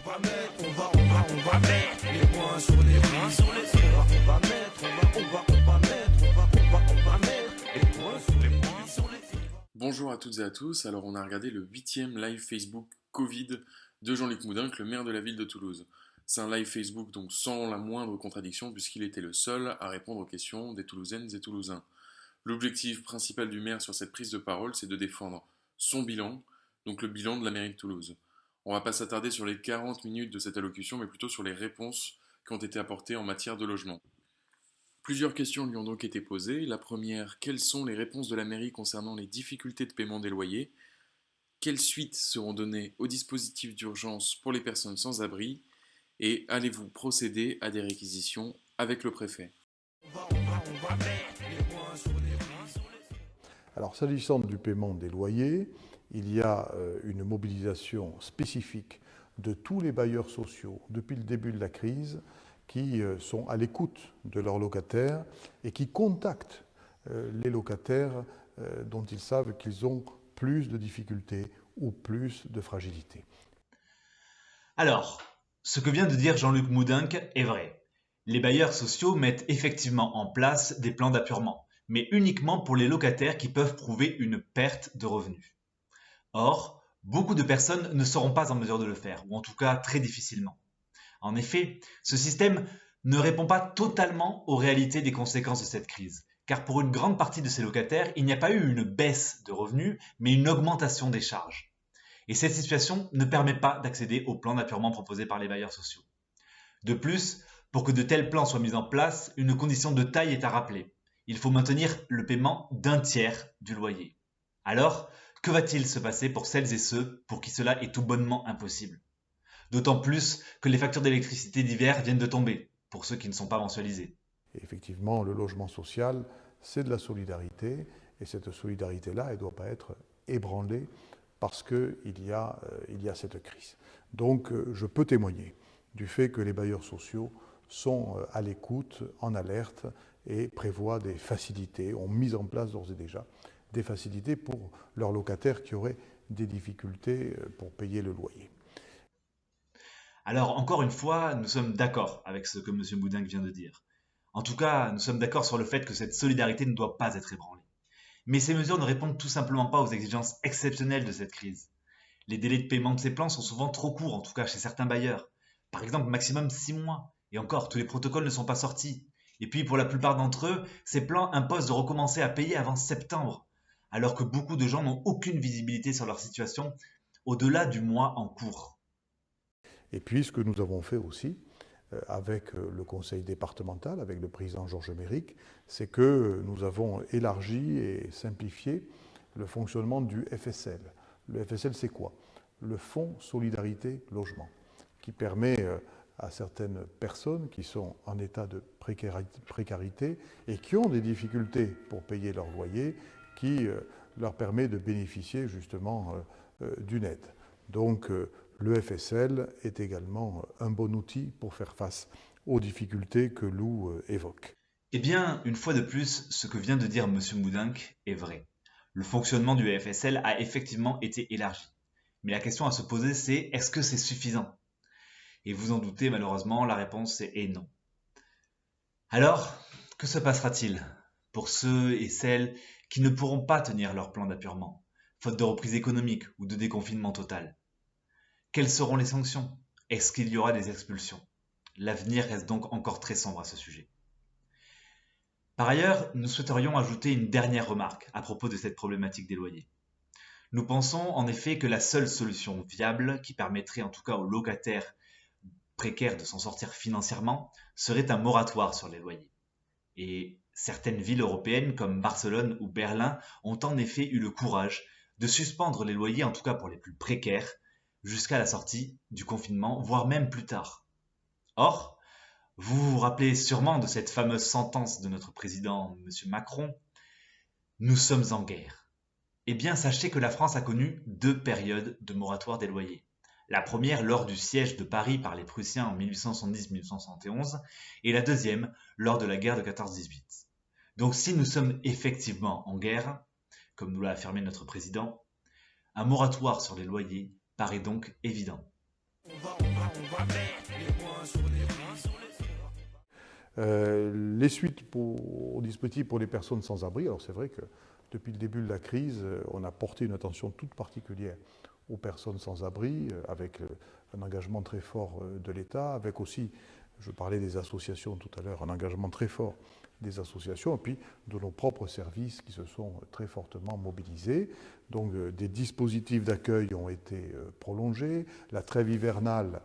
va mettre, on va mettre les points sur les i. On va mettre, on va mettre les points sur les i. Bonjour à toutes et à tous, alors on a regardé le 8e live Facebook Covid de Jean-Luc Moudenc, le maire de la ville de Toulouse. C'est un live Facebook donc sans la moindre contradiction puisqu'il était le seul à répondre aux questions des Toulousaines et Toulousains. L'objectif principal du maire sur cette prise de parole, c'est de défendre son bilan, donc le bilan de la mairie de Toulouse. On ne va pas s'attarder sur les 40 minutes de cette allocution, mais plutôt sur les réponses qui ont été apportées en matière de logement. Plusieurs questions lui ont donc été posées. La première, quelles sont les réponses de la mairie concernant les difficultés de paiement des loyers? Quelles suites seront données au dispositif d'urgence pour les personnes sans abri? Et allez-vous procéder à des réquisitions avec le préfet? Alors, s'agissant du paiement des loyers, il y a une mobilisation spécifique de tous les bailleurs sociaux depuis le début de la crise qui sont à l'écoute de leurs locataires et qui contactent les locataires dont ils savent qu'ils ont plus de difficultés ou plus de fragilité. Alors, ce que vient de dire Jean-Luc Moudenc est vrai. Les bailleurs sociaux mettent effectivement en place des plans d'appurement, mais uniquement pour les locataires qui peuvent prouver une perte de revenus. Or, beaucoup de personnes ne seront pas en mesure de le faire, ou en tout cas très difficilement. En effet, ce système ne répond pas totalement aux réalités des conséquences de cette crise, car pour une grande partie de ces locataires, il n'y a pas eu une baisse de revenus, mais une augmentation des charges. Et cette situation ne permet pas d'accéder aux plans d'appurement proposés par les bailleurs sociaux. De plus, pour que de tels plans soient mis en place, une condition de taille est à rappeler. Il faut maintenir le paiement d'un tiers du loyer. Alors, que va-t-il se passer pour celles et ceux pour qui cela est tout bonnement impossible? D'autant plus que les factures d'électricité d'hiver viennent de tomber, pour ceux qui ne sont pas mensualisés. Et effectivement, le logement social, c'est de la solidarité, et cette solidarité-là, elle ne doit pas être ébranlée parce qu'il y a cette crise. Donc, je peux témoigner du fait que les bailleurs sociaux sont à l'écoute, en alerte, et prévoient des facilités, ont mis en place d'ores et déjà des facilités pour leurs locataires qui auraient des difficultés pour payer le loyer. Alors, encore une fois, nous sommes d'accord avec ce que M. Moudenc vient de dire. En tout cas, nous sommes d'accord sur le fait que cette solidarité ne doit pas être ébranlée. Mais ces mesures ne répondent tout simplement pas aux exigences exceptionnelles de cette crise. Les délais de paiement de ces plans sont souvent trop courts, en tout cas chez certains bailleurs. Par exemple, maximum 6 mois. Et encore, tous les protocoles ne sont pas sortis. Et puis, pour la plupart d'entre eux, ces plans imposent de recommencer à payer avant septembre, alors que beaucoup de gens n'ont aucune visibilité sur leur situation au-delà du mois en cours. Et puis, ce que nous avons fait aussi, avec le conseil départemental, avec le président Georges Méric, c'est que nous avons élargi et simplifié le fonctionnement du FSL. Le FSL, c'est quoi? Le Fonds Solidarité Logement, qui permet à certaines personnes qui sont en état de précarité et qui ont des difficultés pour payer leur loyer, qui leur permet de bénéficier justement d'une aide. Donc, le FSL est également un bon outil pour faire face aux difficultés que Lou évoque. Eh bien, une fois de plus, ce que vient de dire M. Moudenc est vrai. Le fonctionnement du FSL a effectivement été élargi. Mais la question à se poser, c'est est-ce que c'est suffisant? Et vous en doutez, malheureusement, la réponse est non. Alors, que se passera-t-il pour ceux et celles qui ne pourront pas tenir leur plan d'appurement, faute de reprise économique ou de déconfinement total? Quelles seront les sanctions? Est-ce qu'il y aura des expulsions? L'avenir reste donc encore très sombre à ce sujet. Par ailleurs, nous souhaiterions ajouter une dernière remarque à propos de cette problématique des loyers. Nous pensons en effet que la seule solution viable qui permettrait en tout cas aux locataires précaires de s'en sortir financièrement serait un moratoire sur les loyers. Et certaines villes européennes comme Barcelone ou Berlin ont en effet eu le courage de suspendre les loyers, en tout cas pour les plus précaires, jusqu'à la sortie du confinement, voire même plus tard. Or, vous vous rappelez sûrement de cette fameuse sentence de notre président, M. Macron, « Nous sommes en guerre ». Eh bien, sachez que la France a connu 2 périodes de moratoire des loyers. La première lors du siège de Paris par les Prussiens en 1870-1871 et la deuxième lors de la guerre de 14-18. Donc si nous sommes effectivement en guerre, comme nous l'a affirmé notre président, un moratoire sur les loyers paraît donc évident. on va mettre les points sur les points. Les suites au dispositif pour les personnes sans abri, alors c'est vrai que depuis le début de la crise, on a porté une attention toute particulière aux personnes sans abri, avec un engagement très fort de l'État, avec aussi, je parlais des associations tout à l'heure, un engagement très fort des associations, et puis de nos propres services qui se sont très fortement mobilisés. Donc des dispositifs d'accueil ont été prolongés, la trêve hivernale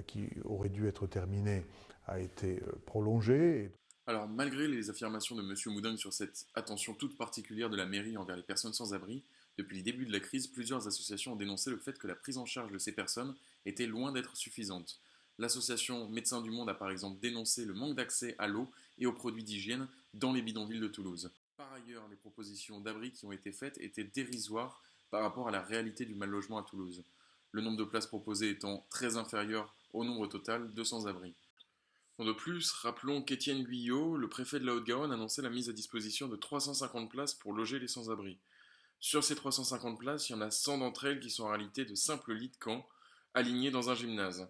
qui aurait dû être terminée a été prolongée. Alors, malgré les affirmations de M. Moudingue sur cette attention toute particulière de la mairie envers les personnes sans abri, depuis le début de la crise, plusieurs associations ont dénoncé le fait que la prise en charge de ces personnes était loin d'être suffisante. L'association Médecins du Monde a par exemple dénoncé le manque d'accès à l'eau et aux produits d'hygiène dans les bidonvilles de Toulouse. Par ailleurs, les propositions d'abri qui ont été faites étaient dérisoires par rapport à la réalité du mal-logement à Toulouse, le nombre de places proposées étant très inférieur au nombre total de sans-abri. De plus, rappelons qu'Étienne Guyot, le préfet de la Haute-Garonne, annonçait la mise à disposition de 350 places pour loger les sans-abri. Sur ces 350 places, il y en a 100 d'entre elles qui sont en réalité de simples lits de camp, alignés dans un gymnase.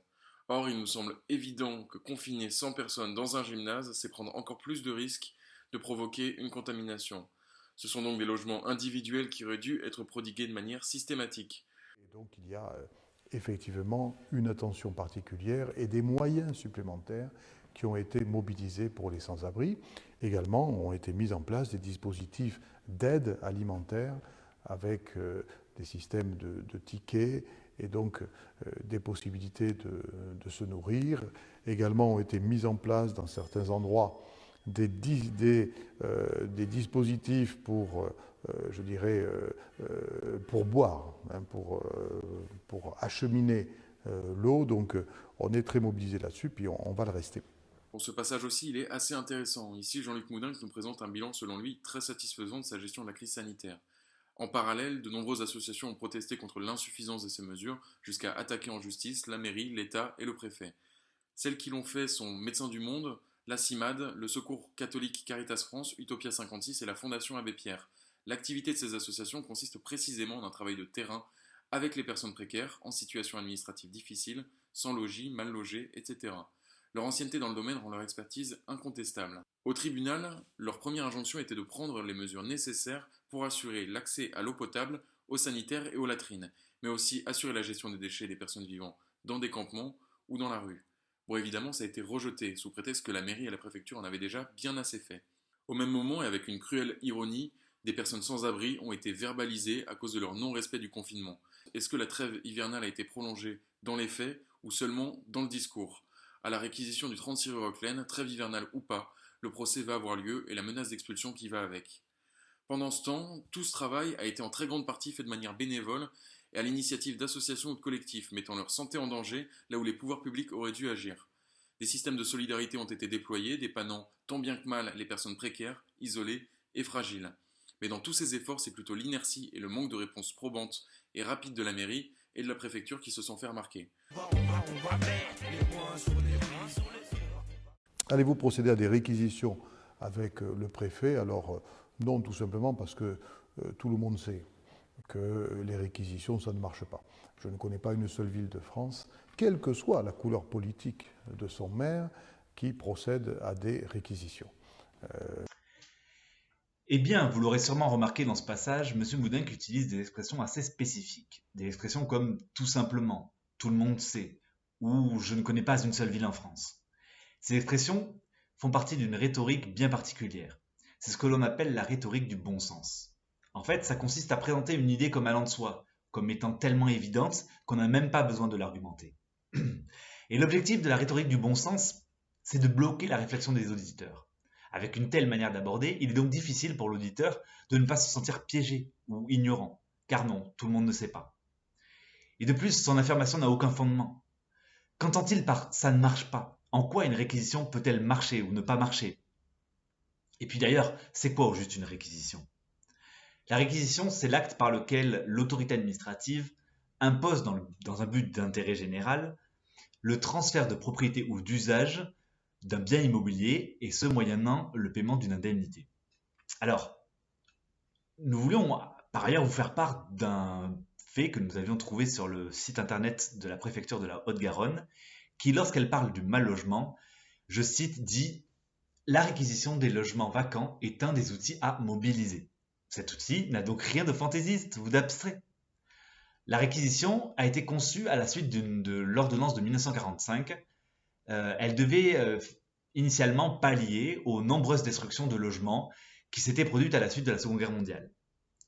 Or, il nous semble évident que confiner 100 personnes dans un gymnase, c'est prendre encore plus de risques de provoquer une contamination. Ce sont donc des logements individuels qui auraient dû être prodigués de manière systématique. Et donc il y a effectivement une attention particulière et des moyens supplémentaires qui ont été mobilisés pour les sans-abri. Également, ont été mis en place des dispositifs d'aide alimentaire avec des systèmes de tickets et donc des possibilités de se nourrir. Également, ont été mis en place dans certains endroits des dispositifs pour, je dirais, pour boire, hein, pour acheminer l'eau. Donc, on est très mobilisé là-dessus, puis on va le rester. Pour ce passage aussi, il est assez intéressant. Ici, Jean-Luc Moudingue nous présente un bilan, selon lui, très satisfaisant de sa gestion de la crise sanitaire. En parallèle, de nombreuses associations ont protesté contre l'insuffisance de ces mesures, jusqu'à attaquer en justice la mairie, l'État et le préfet. Celles qui l'ont fait sont Médecins du Monde, la CIMAD, le Secours catholique Caritas France, Utopia 56 et la Fondation Abbé Pierre. L'activité de ces associations consiste précisément en un travail de terrain avec les personnes précaires, en situation administrative difficile, sans logis, mal logés, etc. Leur ancienneté dans le domaine rend leur expertise incontestable. Au tribunal, leur première injonction était de prendre les mesures nécessaires pour assurer l'accès à l'eau potable, aux sanitaires et aux latrines, mais aussi assurer la gestion des déchets des personnes vivant dans des campements ou dans la rue. Bon, évidemment, ça a été rejeté, sous prétexte que la mairie et la préfecture en avaient déjà bien assez fait. Au même moment, et avec une cruelle ironie, des personnes sans abri ont été verbalisées à cause de leur non-respect du confinement. Est-ce que la trêve hivernale a été prolongée dans les faits ou seulement dans le discours ? À la réquisition du 36 rue Roquelaine, trêve hivernale ou pas, le procès va avoir lieu et la menace d'expulsion qui va avec. Pendant ce temps, tout ce travail a été en très grande partie fait de manière bénévole et à l'initiative d'associations ou de collectifs mettant leur santé en danger là où les pouvoirs publics auraient dû agir. Des systèmes de solidarité ont été déployés, dépannant tant bien que mal les personnes précaires, isolées et fragiles. Mais dans tous ces efforts, c'est plutôt l'inertie et le manque de réponse probante et rapide de la mairie et de la préfecture qui se sont fait remarquer. Allez-vous procéder à des réquisitions avec le préfet? Alors non, tout simplement parce que tout le monde sait que les réquisitions, ça ne marche pas. Je ne connais pas une seule ville de France, quelle que soit la couleur politique de son maire, qui procède à des réquisitions. Eh bien, vous l'aurez sûrement remarqué dans ce passage, M. Moudingue utilise des expressions assez spécifiques. Des expressions comme « tout simplement »,« tout le monde sait » ou « je ne connais pas une seule ville en France ». Ces expressions font partie d'une rhétorique bien particulière. C'est ce que l'on appelle la rhétorique du bon sens. En fait, ça consiste à présenter une idée comme allant de soi, comme étant tellement évidente qu'on n'a même pas besoin de l'argumenter. Et l'objectif de la rhétorique du bon sens, c'est de bloquer la réflexion des auditeurs. Avec une telle manière d'aborder, il est donc difficile pour l'auditeur de ne pas se sentir piégé ou ignorant, car non, tout le monde ne sait pas. Et de plus, son affirmation n'a aucun fondement. Qu'entend-il par « ça ne marche pas » ? En quoi une réquisition peut-elle marcher ou ne pas marcher ? Et puis d'ailleurs, c'est quoi au juste une réquisition ? La réquisition, c'est l'acte par lequel l'autorité administrative impose, dans un but d'intérêt général, le transfert de propriété ou d'usage d'un bien immobilier, et ce moyennant le paiement d'une indemnité. Alors, nous voulions par ailleurs vous faire part d'un fait que nous avions trouvé sur le site internet de la préfecture de la Haute-Garonne, qui, lorsqu'elle parle du mal logement, je cite, dit « La réquisition des logements vacants est un des outils à mobiliser ». Cet outil n'a donc rien de fantaisiste ou d'abstrait. La réquisition a été conçue à la suite de l'ordonnance de 1945. Elle devait initialement pallier aux nombreuses destructions de logements qui s'étaient produites à la suite de la Seconde Guerre mondiale.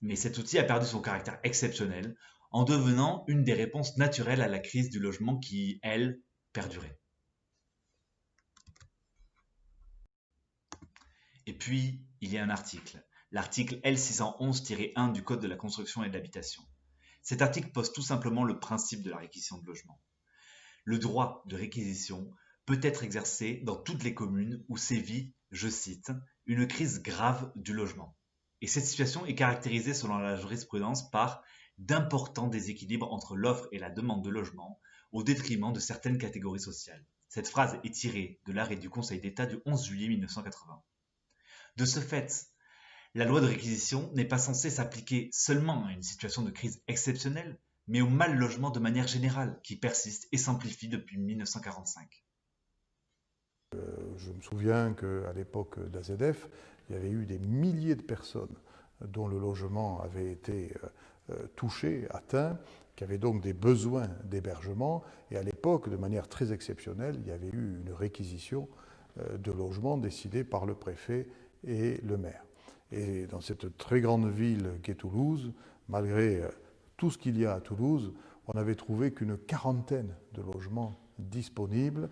Mais cet outil a perdu son caractère exceptionnel en devenant une des réponses naturelles à la crise du logement qui, elle, perdurait. Et puis, il y a un article, l'article L611-1 du Code de la construction et de l'habitation. Cet article pose tout simplement le principe de la réquisition de logement. Le droit de réquisition peut être exercé dans toutes les communes où sévit, je cite, « une crise grave du logement ». Et cette situation est caractérisée selon la jurisprudence par d'importants déséquilibres entre l'offre et la demande de logement au détriment de certaines catégories sociales. Cette phrase est tirée de l'arrêt du Conseil d'État du 11 juillet 1980. De ce fait, la loi de réquisition n'est pas censée s'appliquer seulement à une situation de crise exceptionnelle, mais au mal logement de manière générale, qui persiste et s'amplifie depuis 1945. Je me souviens qu'à l'époque d'AZF, il y avait eu des milliers de personnes dont le logement avait été touché, atteint, qui avaient donc des besoins d'hébergement. Et à l'époque, de manière très exceptionnelle, il y avait eu une réquisition de logements décidée par le préfet et le maire. Et dans cette très grande ville qu'est Toulouse, malgré tout ce qu'il y a à Toulouse, on n'avait trouvé qu'une quarantaine de logements disponibles.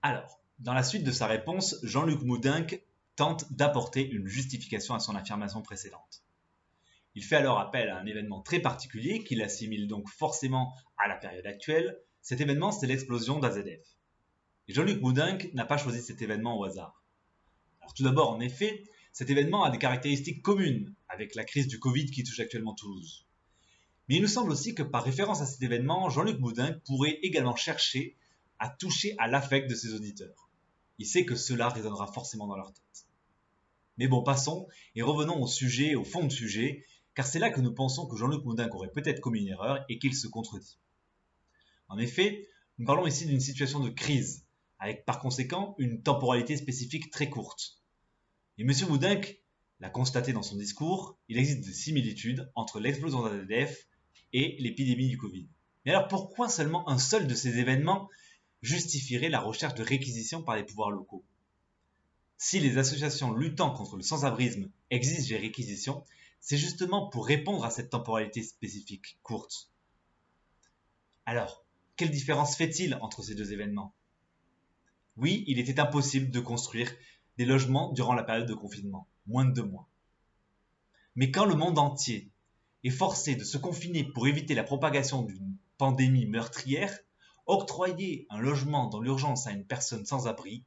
Alors, dans la suite de sa réponse, Jean-Luc Moudenc tente d'apporter une justification à son affirmation précédente. Il fait alors appel à un événement très particulier qu'il assimile donc forcément à la période actuelle. Cet événement, c'est l'explosion d'AZF. Et Jean-Luc Moudenc n'a pas choisi cet événement au hasard. Alors tout d'abord, en effet, cet événement a des caractéristiques communes avec la crise du Covid qui touche actuellement Toulouse. Mais il nous semble aussi que par référence à cet événement, Jean-Luc Moudenc pourrait également chercher à toucher à l'affect de ses auditeurs. Il sait que cela résonnera forcément dans leur tête. Mais bon, passons et revenons au fond du sujet, car c'est là que nous pensons que Jean-Luc Moudenc aurait peut-être commis une erreur et qu'il se contredit. En effet, nous parlons ici d'une situation de crise, avec par conséquent une temporalité spécifique très courte. Et M. Moudenc l'a constaté dans son discours, il existe des similitudes entre l'explosion d'AZF et l'épidémie du Covid. Mais alors pourquoi seulement un seul de ces événements justifierait la recherche de réquisition par les pouvoirs locaux? Si les associations luttant contre le sans-abrisme exigent des réquisitions, c'est justement pour répondre à cette temporalité spécifique courte. Alors, quelle différence fait-il entre ces deux événements? Oui, il était impossible de construire des logements durant la période de confinement, moins de 2 mois. Mais quand le monde entier est forcé de se confiner pour éviter la propagation d'une pandémie meurtrière, octroyer un logement dans l'urgence à une personne sans abri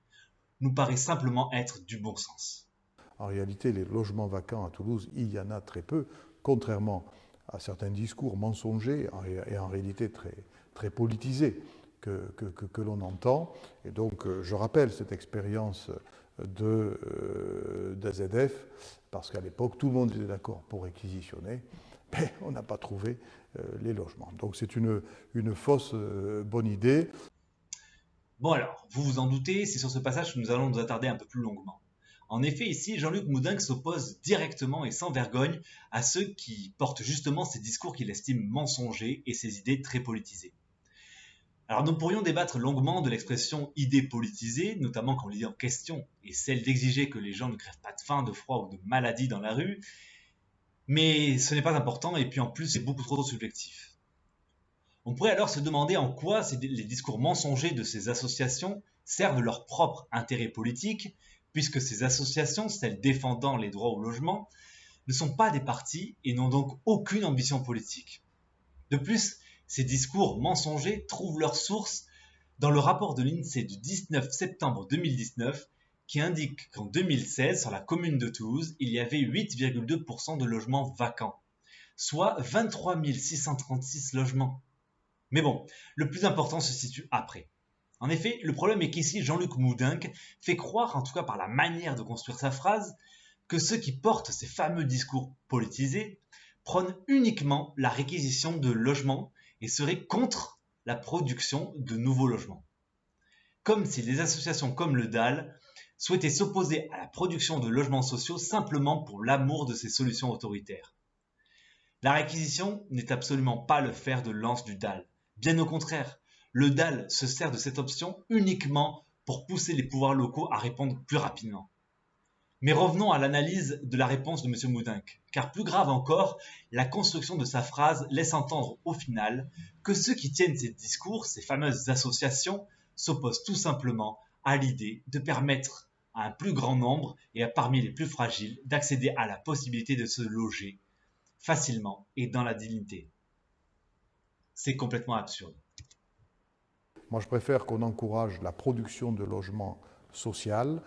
nous paraît simplement être du bon sens. En réalité, les logements vacants à Toulouse, il y en a très peu, contrairement à certains discours mensongers et en réalité très, très politisés que l'on entend. Et donc, je rappelle cette expérience d'AZF, parce qu'à l'époque, tout le monde était d'accord pour réquisitionner, mais on n'a pas trouvé les logements. Donc, c'est une fausse bonne idée. Bon alors, vous vous en doutez, c'est sur ce passage que nous allons nous attarder un peu plus longuement. En effet, ici, Jean-Luc Moudenc s'oppose directement et sans vergogne à ceux qui portent justement ces discours qu'il estime mensongers et ces idées très politisées. Alors nous pourrions débattre longuement de l'expression « idée politisée », notamment quand l'idée en question est celle d'exiger que les gens ne crèvent pas de faim, de froid ou de maladie dans la rue, mais ce n'est pas important et puis en plus c'est beaucoup trop subjectif. On pourrait alors se demander en quoi les discours mensongers de ces associations servent leur propre intérêt politique, puisque ces associations, celles défendant les droits au logement, ne sont pas des partis et n'ont donc aucune ambition politique. De plus, ces discours mensongers trouvent leur source dans le rapport de l'INSEE du 19 septembre 2019 qui indique qu'en 2016, sur la commune de Toulouse, il y avait 8,2% de logements vacants, soit 23 636 logements. Mais bon, le plus important se situe après. En effet, le problème est qu'ici, Jean-Luc Moudenc fait croire, en tout cas par la manière de construire sa phrase, que ceux qui portent ces fameux discours politisés prônent uniquement la réquisition de logements et seraient contre la production de nouveaux logements. Comme si des associations comme le DAL souhaitaient s'opposer à la production de logements sociaux simplement pour l'amour de ces solutions autoritaires. La réquisition n'est absolument pas le fer de lance du DAL. Bien au contraire, le DAL se sert de cette option uniquement pour pousser les pouvoirs locaux à répondre plus rapidement. Mais revenons à l'analyse de la réponse de M. Moudinque, car plus grave encore, la construction de sa phrase laisse entendre au final que ceux qui tiennent ces discours, ces fameuses associations, s'opposent tout simplement à l'idée de permettre à un plus grand nombre et à parmi les plus fragiles d'accéder à la possibilité de se loger facilement et dans la dignité. C'est complètement absurde. Moi, je préfère qu'on encourage la production de logements sociaux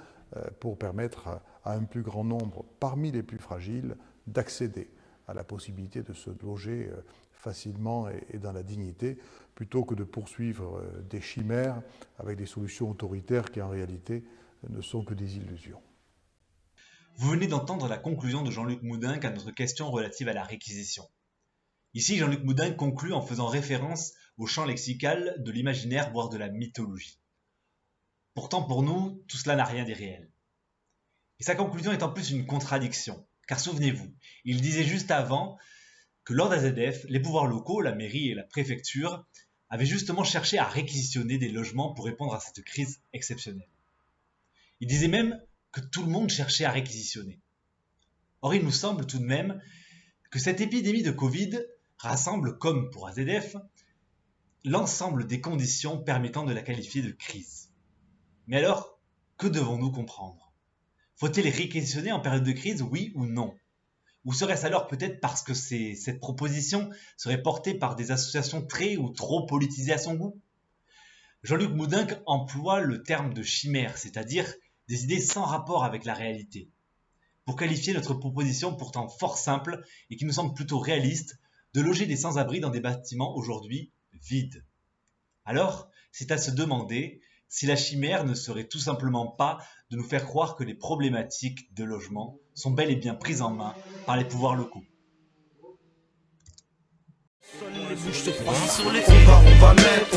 pour permettre à un plus grand nombre, parmi les plus fragiles, d'accéder à la possibilité de se loger facilement et dans la dignité, plutôt que de poursuivre des chimères avec des solutions autoritaires qui, en réalité, ne sont que des illusions. Vous venez d'entendre la conclusion de Jean-Luc Moudinque à notre question relative à la réquisition. Ici, Jean-Luc Moudinque conclut en faisant référence au champ lexical de l'imaginaire, voire de la mythologie. Pourtant, pour nous, tout cela n'a rien d'irréel. Et sa conclusion est en plus une contradiction, car souvenez-vous, il disait juste avant que lors d'AZF, les pouvoirs locaux, la mairie et la préfecture, avaient justement cherché à réquisitionner des logements pour répondre à cette crise exceptionnelle. Il disait même que tout le monde cherchait à réquisitionner. Or, il nous semble tout de même que cette épidémie de Covid rassemble, comme pour AZF, l'ensemble des conditions permettant de la qualifier de crise. Mais alors, que devons-nous comprendre ? Faut-il réquisitionner en période de crise, oui ou non ? Ou serait-ce alors peut-être parce que cette proposition serait portée par des associations très ou trop politisées à son goût ? Jean-Luc Moudinque emploie le terme de chimère, c'est-à-dire des idées sans rapport avec la réalité, pour qualifier notre proposition pourtant fort simple et qui nous semble plutôt réaliste de loger des sans-abri dans des bâtiments aujourd'hui vides. Alors, c'est à se demander si la chimère ne serait tout simplement pas de nous faire croire que les problématiques de logement sont bel et bien prises en main par les pouvoirs locaux. On va mettre